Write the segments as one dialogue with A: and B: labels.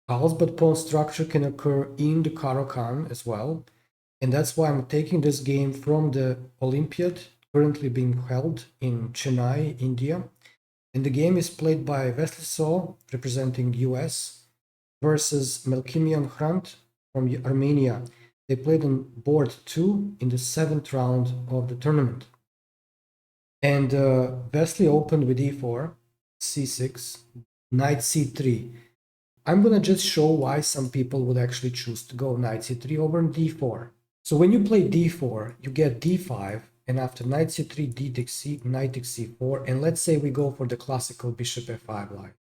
A: Carlsbad pawn structure can occur in the Caro-Kann as well. And that's why I'm taking this game from the Olympiad, currently being held in Chennai, India. And the game is played by Wesley So, representing US, versus Melkumyan Hrant from Armenia. They played on board 2 in the 7th round of the tournament. And Wesley opened with e4, c6, knight c3. I'm going to just show why some people would actually choose to go knight c3 over d4. So when you play d4, you get d5, and after knight c3, d takes c, knight takes c4, and let's say we go for the classical bishop f5 line.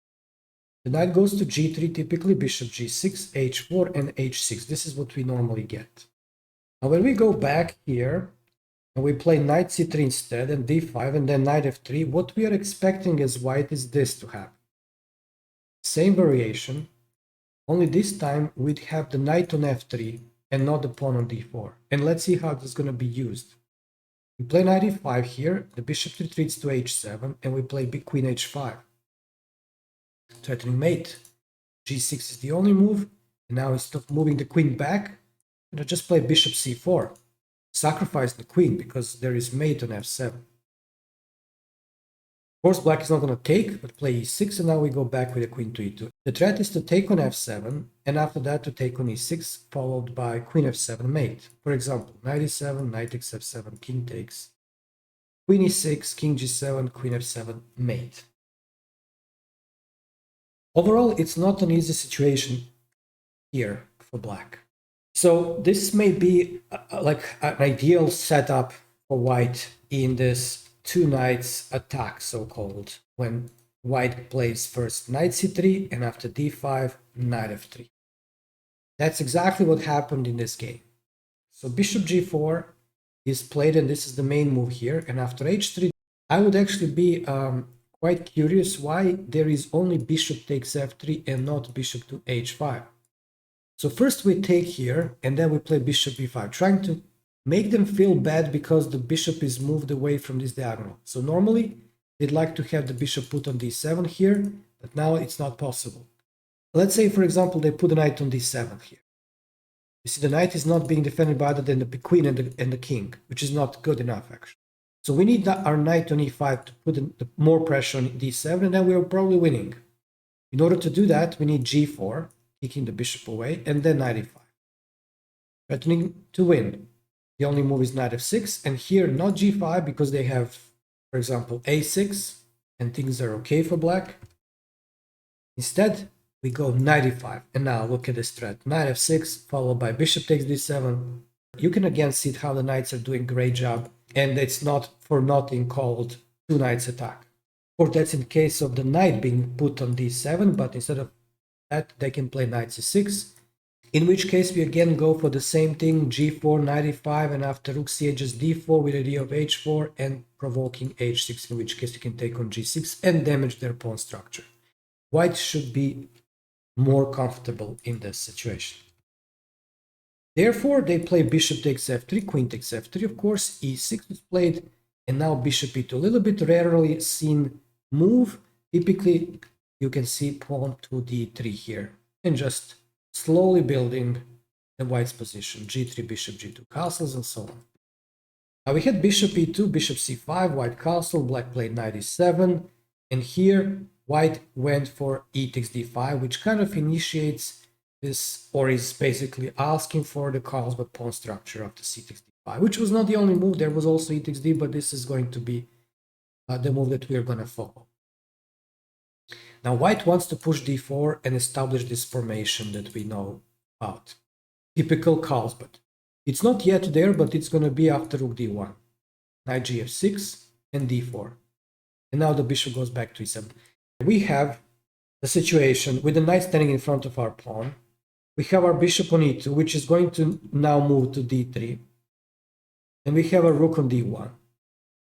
A: The knight goes to g3, typically bishop g6, h4, and h6. This is what we normally get. Now when we go back here, and we play knight c3 instead, and d5, and then knight f3, what we are expecting as white is this to happen. Same variation, only this time we'd have the knight on f3 and not the pawn on d4. And let's see how this is going to be used. We play knight e5 here, the bishop retreats to h7, and we play big queen h5. Threatening mate. g6 is the only move, and now instead of moving the queen back, I'm going to just play bishop c4. Sacrifice the queen because there is mate on f7. Of course, black is not going to take, but play e6, and now we go back with the queen to e2. The threat is to take on f7, and after that to take on e6, followed by queen f7 mate. For example, knight e7, knight takes f7, king takes, queen e6, king g7, queen f7 mate. Overall, it's not an easy situation here for black. So this may be like an ideal setup for white in this two knights attack, so-called, when white plays first knight c3 and after d5, knight f3. That's exactly what happened in this game. So bishop g4 is played, and this is the main move here, and after h3, I would actually be quite curious why there is only bishop takes f3 and not bishop to h5. So first we take here, and then we play bishop b5, trying to make them feel bad because the bishop is moved away from this diagonal. So normally they'd like to have the bishop put on d7 here, but now it's not possible. Let's say, for example, they put the knight on d7 here. You see, the knight is not being defended by other than the queen and the king, which is not good enough, actually. So we need our knight on e5 to put more pressure on d7, and then we're probably winning. In order to do that, we need g4, kicking the bishop away, and then knight e5. Threatening to win. The only move is knight f6, and here not g5 because they have, for example, a6, and things are okay for black. Instead, we go knight e5, and now look at this threat. Knight f6, followed by bishop takes d7. You can again see how the knights are doing a great job, and it's not for nothing called two knights attack. Of course, that's in case of the knight being put on d7, but instead of that, they can play knight c6, in which case we again go for the same thing, g4, knight e5, and after rook c8 d4 with idea of h4 and provoking h6, in which case you can take on g6 and damage their pawn structure. White should be more comfortable in this situation. Therefore, they play bishop takes f3, queen takes f3, of course, e6 is played, and now bishop e2, a little bit rarely seen move. Typically, you can see pawn to d3 here, and just slowly building the white's position, g3, bishop g2, castles, and so on. Now we had bishop e2, bishop c5, white castle, black played knight e7, and here white went for e takes d5, which kind of initiates this, or is basically asking for the Carlsbad pawn structure of the c takes d5, which was not the only move. There was also e takes d, but this is going to be the move that we are going to follow. Now white wants to push d4 and establish this formation that we know about. Typical Carlsbad. It's not yet there, but it's going to be after rook d1. Knight gf6 and d4. And now the bishop goes back to e7. We have the situation with the knight standing in front of our pawn. We have our bishop on e2, which is going to now move to d3. And we have a rook on d1.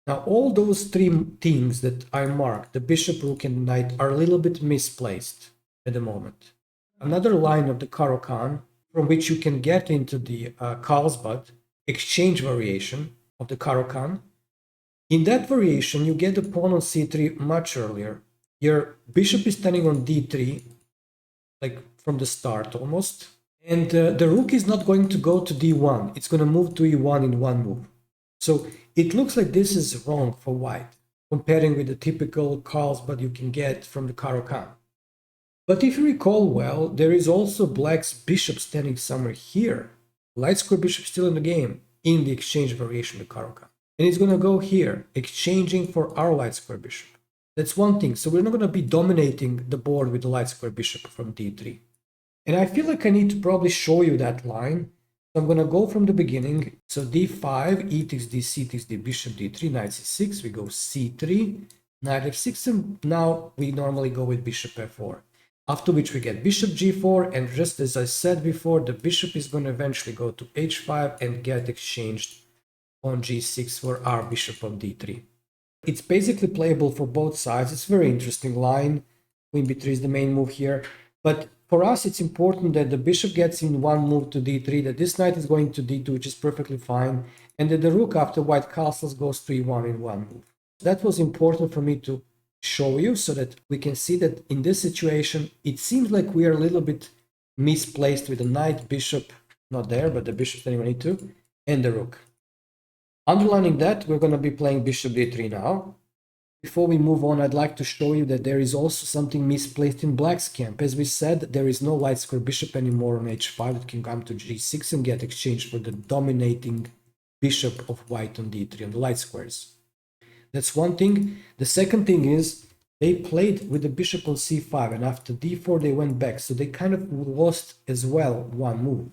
A: Now, all those three things that I marked, the bishop, rook, and the knight, are a little bit misplaced at the moment. Another line of the Caro-Kann, from which you can get into the Carlsbad exchange variation of the Caro-Kann. In that variation, you get the pawn on c3 much earlier. Your bishop is standing on d3, like from the start almost. And the rook is not going to go to d1. It's going to move to e1 in one move. So it looks like this is wrong for white, comparing with the typical Carlsbad you can get from the Caro-Kann. But if you recall well, there is also black's bishop standing somewhere here. Light square bishop still in the game, in the exchange variation of the Caro-Kann. And it's going to go here, exchanging for our light square bishop. That's one thing. So we're not going to be dominating the board with the light square bishop from d3. And I feel like I need to probably show you that line. So I'm going to go from the beginning. So d5, e takes d, c takes d, bishop d3, knight c6. We go c3, knight f6, and now we normally go with bishop f4. After which we get bishop g4, and just as I said before, the bishop is going to eventually go to h5 and get exchanged on g6 for our bishop on d3. It's basically playable for both sides. It's a very interesting line. Queen b3 is the main move here. But for us, it's important that the bishop gets in one move to d3, that this knight is going to d2, which is perfectly fine, and that the rook after white castles goes to e1 in one move. That was important for me to show you so that we can see that in this situation, it seems like we are a little bit misplaced with the knight, bishop, not there, but the bishop standing on e2, and the rook. Underlining that, we're going to be playing bishop d3 now. Before we move on, I'd like to show you that there is also something misplaced in black's camp. As we said, there is no light square bishop anymore on h5 that can come to g6 and get exchanged for the dominating bishop of white on d3 on the light squares. That's one thing. The second thing is they played with the bishop on c5, and after d4 they went back, so they kind of lost as well one move.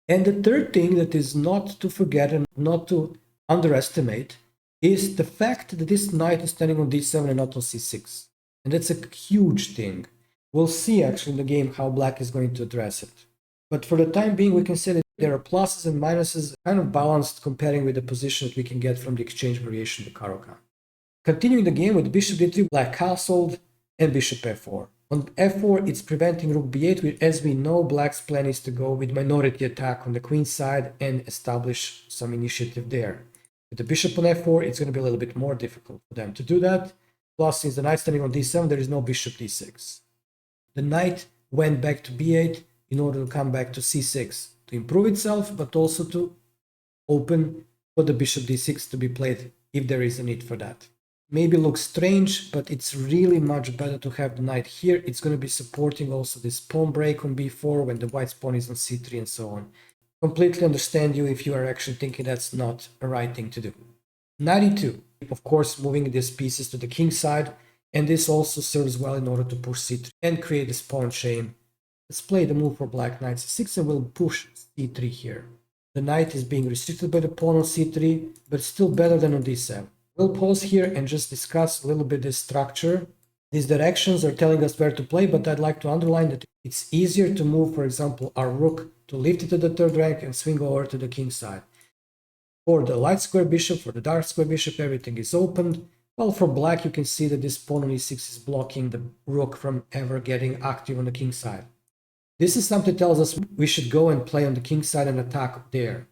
A: And the third thing that is not to forget and not to underestimate is the fact that this knight is standing on d7 and not on c6. And that's a huge thing. We'll see actually in the game how black is going to address it. But for the time being, we can say that there are pluses and minuses, kind of balanced comparing with the position that we can get from the exchange variation of the Caro-Kann. Continuing the game with bishop d3, black castled, and bishop f4. On f4, it's preventing rook b8, which, as we know, black's plan is to go with minority attack on the queen side and establish some initiative there. With the bishop on f4, it's going to be a little bit more difficult for them to do that. Plus, since the knight's standing on d7, there is no bishop d6. The knight went back to b8 in order to come back to c6 to improve itself, but also to open for the bishop d6 to be played if there is a need for that. Maybe looks strange, but it's really much better to have the knight here. It's going to be supporting also this pawn break on b4 when the white's pawn is on c3 and so on. Completely understand you if you are actually thinking that's not a right thing to do. Knight e2, of course, moving these pieces to the king side, and this also serves well in order to push c3 and create this pawn chain. Let's play the move for black, knight c6, and we'll push c3 here. The knight is being restricted by the pawn on c3, but still better than on d7. We'll pause here and just discuss a little bit this structure. These directions are telling us where to play, but I'd like to underline that it's easier to move, for example, our rook to lift it to the third rank and swing over to the king side. For the light square bishop, for the dark square bishop, everything is opened. While for black, you can see that this pawn on e6 is blocking the rook from ever getting active on the king side. This is something that tells us we should go and play on the king side and attack there.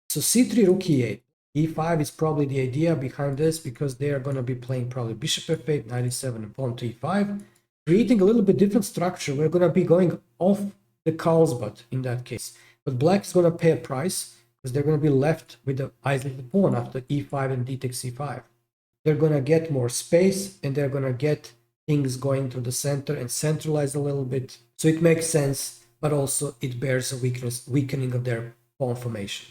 A: So c3, rook e8. e5 is probably the idea behind this because they are going to be playing probably bishop f8, knight e7, and pawn to e5, creating a little bit different structure. We're going to be going off the Carlsbad in that case. But black is going to pay a price because they're going to be left with the isolated pawn after e5 and d takes e5. They're going to get more space and they're going to get things going to the center and centralize a little bit. So it makes sense, but also it bears a weakening of their pawn formation.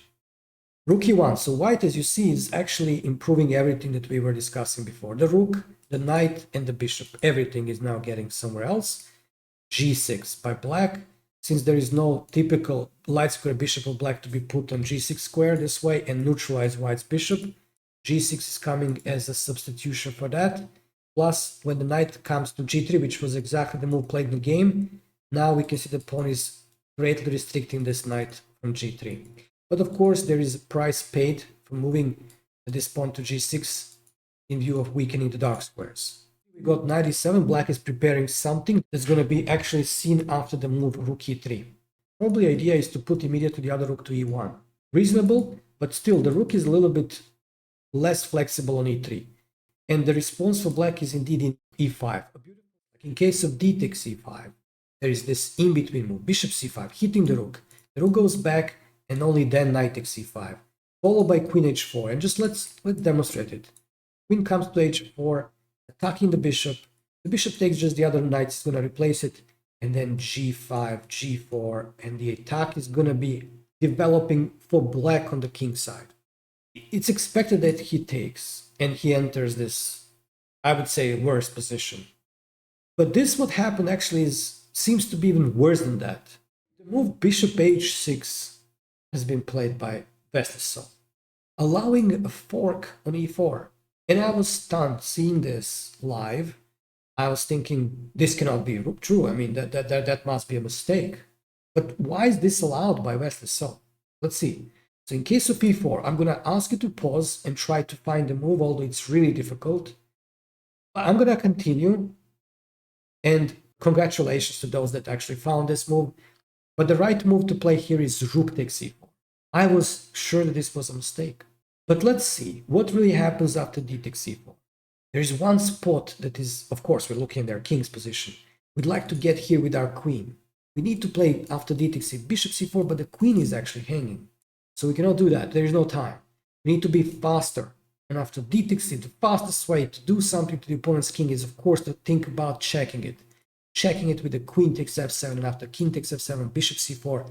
A: Rook e1. So white, as you see, is actually improving everything that we were discussing before. The rook, the knight, and the bishop. Everything is now getting somewhere else. g6 by black. Since there is no typical light square bishop of black to be put on g6 square this way and neutralize white's bishop, g6 is coming as a substitution for that. Plus, when the knight comes to g3, which was exactly the move played in the game, now we can see the pawn is greatly restricting this knight from g3. But of course, there is a price paid for moving this pawn to g6 in view of weakening the dark squares. We got knight e7. Black is preparing something that's going to be actually seen after the move rook e3. Probably the idea is to put immediately the other rook to e1. Reasonable, but still the rook is a little bit less flexible on e3. And the response for black is indeed in e5. In case of d takes e5, there is this in-between move, bishop c5, hitting the rook. The rook goes back, and only then knight takes c5, followed by queen h4. And just let's demonstrate it. Queen comes to h4, attacking the bishop. The bishop takes just the other knight, is going to replace it, and then g5, g4, and the attack is going to be developing for black on the king side. It's expected that he takes, and he enters this, I would say, worse position. But this, what happened actually seems to be even worse than that. The move bishop h6 has been played by Wesley So, allowing a fork on e4. And I was stunned seeing this live. I was thinking, this cannot be true. I mean, that must be a mistake. But why is this allowed by Wesley So? Let's see. So in case of e4, I'm going to ask you to pause and try to find the move, although it's really difficult. I'm going to continue. And congratulations to those that actually found this move. But the right move to play here is rook takes e4. I was sure that this was a mistake. But let's see what really happens after d takes e4. There is one spot that is, of course, we're looking at their king's position. We'd like to get here with our queen. We need to play after d takes e4, bishop c4, but the queen is actually hanging. So we cannot do that. There is no time. We need to be faster. And after d takes e4, the fastest way to do something to the opponent's king is, of course, to think about checking it. Checking it with the queen takes f7, and after king takes f7, bishop c4,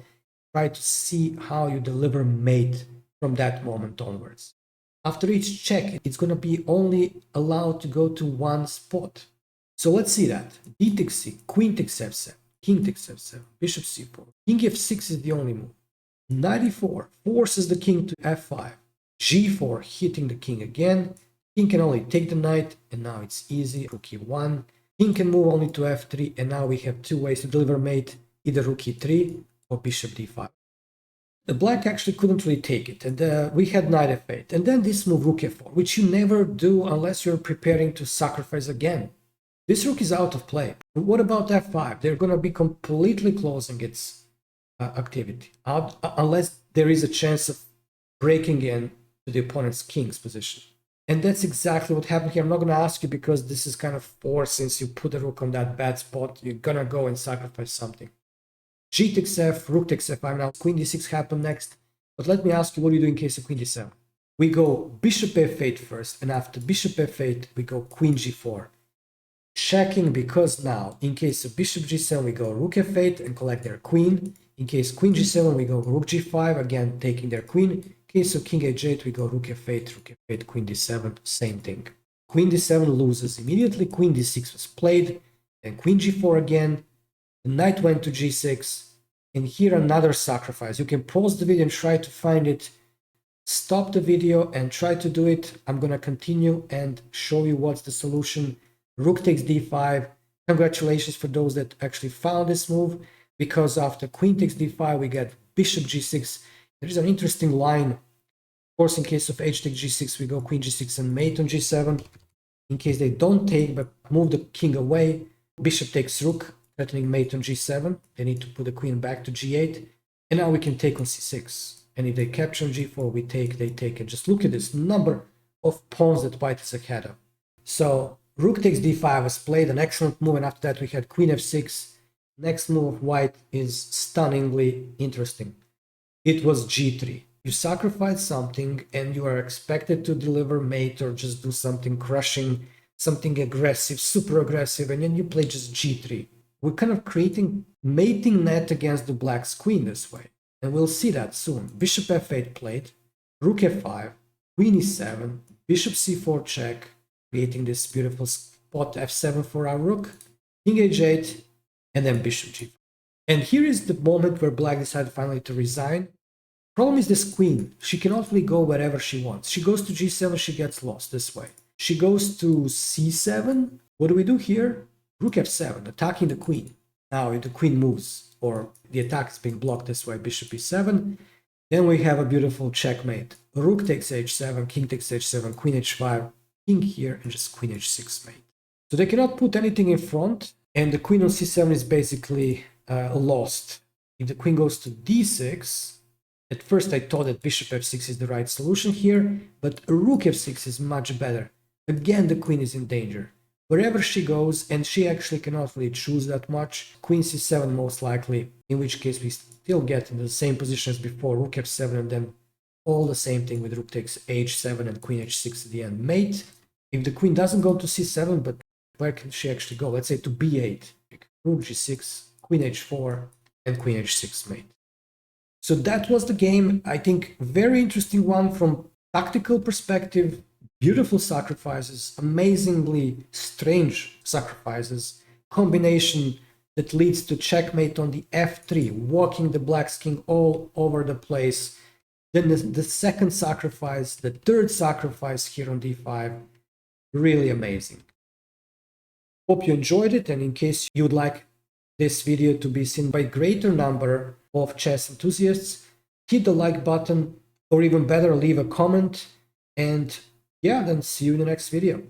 A: try to see how you deliver mate from that moment onwards. After each check, it's going to be only allowed to go to one spot. So let's see that. D takes c, queen takes f7, king takes f7, bishop c4. King f6 is the only move. Knight e4 forces the king to f5. g4 hitting the king again. King can only take the knight, and now it's easy. Rook e1. King can move only to f3, and now we have two ways to deliver mate, either rook e3 or bishop d5. The black actually couldn't really take it, and we had knight f8, and then this move rook f4, which you never do unless you're preparing to sacrifice again. This rook is out of play. What about f5? They're going to be completely closing its activity, unless there is a chance of breaking in to the opponent's king's position. And that's exactly what happened here. I'm not going to ask you because this is kind of forced. Since you put the rook on that bad spot, you're going to go and sacrifice something. G takes f, rook takes f5. Now queen d6 happened next. But let me ask you, what do you do in case of queen d7? We go bishop f8 first, and after bishop f8, we go queen g4. Checking, because now, in case of bishop g7, we go rook f8 and collect their queen. In case queen g7, we go rook g5, again taking their queen. In case of king h8, we go rook f8, queen d7, same thing. Queen d7 loses immediately, queen d6 was played, then queen g4 again, the knight went to g6, and here another sacrifice. You can pause the video and try to find it, stop the video and try to do it. I'm going to continue and show you what's the solution. Rook takes d5. Congratulations for those that actually found this move, because after queen takes d5, we get bishop g6. There is an interesting line. Of course, in case of h takes g6, we go queen g6 and mate on g7. In case they don't take, but move the king away, bishop takes rook, threatening mate on g7. They need to put the queen back to g8. And now we can take on c6. And if they capture on g4, we take, they take. And just look at this number of pawns that white is ahead of. So rook takes d5 was played, an excellent move. And after that, we had queen f6. Next move of white is stunningly interesting. It was g3. You sacrifice something and you are expected to deliver mate or just do something crushing, something aggressive, super aggressive, and then you play just g3. We're kind of creating mating net against the black's queen this way. And we'll see that soon. Bishop f8 played, rook f5, queen e7, bishop c4 check, creating this beautiful spot f7 for our rook, king h8, and then bishop g5. And here is the moment where black decided finally to resign. Problem is this queen. She cannot really go wherever she wants. She goes to g7, she gets lost this way. She goes to c7. What do we do here? Rook f7, attacking the queen. Now if the queen moves, or the attack is being blocked this way, bishop e7, then we have a beautiful checkmate. Rook takes h7, king takes h7, queen h5, king here, and just queen h6 mate. So they cannot put anything in front, and the queen on c7 is basically lost. If the queen goes to d6, at first I thought that bishop f6 is the right solution here, but rook f6 is much better. Again, the queen is in danger. wherever she goes, and she actually cannot really choose that much. Queen c7 most likely, in which case we still get in the same position as before, rook f7, and then all the same thing with rook takes h7 and queen h6 at the end. Mate, if the queen doesn't go to c7, but where can she actually go? Let's say to b8, rook g6, queen h4, and queen h6 mate. So that was the game. I think very interesting one from tactical perspective. Beautiful sacrifices, amazingly strange sacrifices, combination that leads to checkmate on the f3, walking the black's king all over the place. Then the second sacrifice, the third sacrifice here on d5, really amazing. Hope you enjoyed it, and in case you would like this video to be seen by a greater number of chess enthusiasts, hit the like button, or even better, leave a comment, and yeah, then see you in the next video.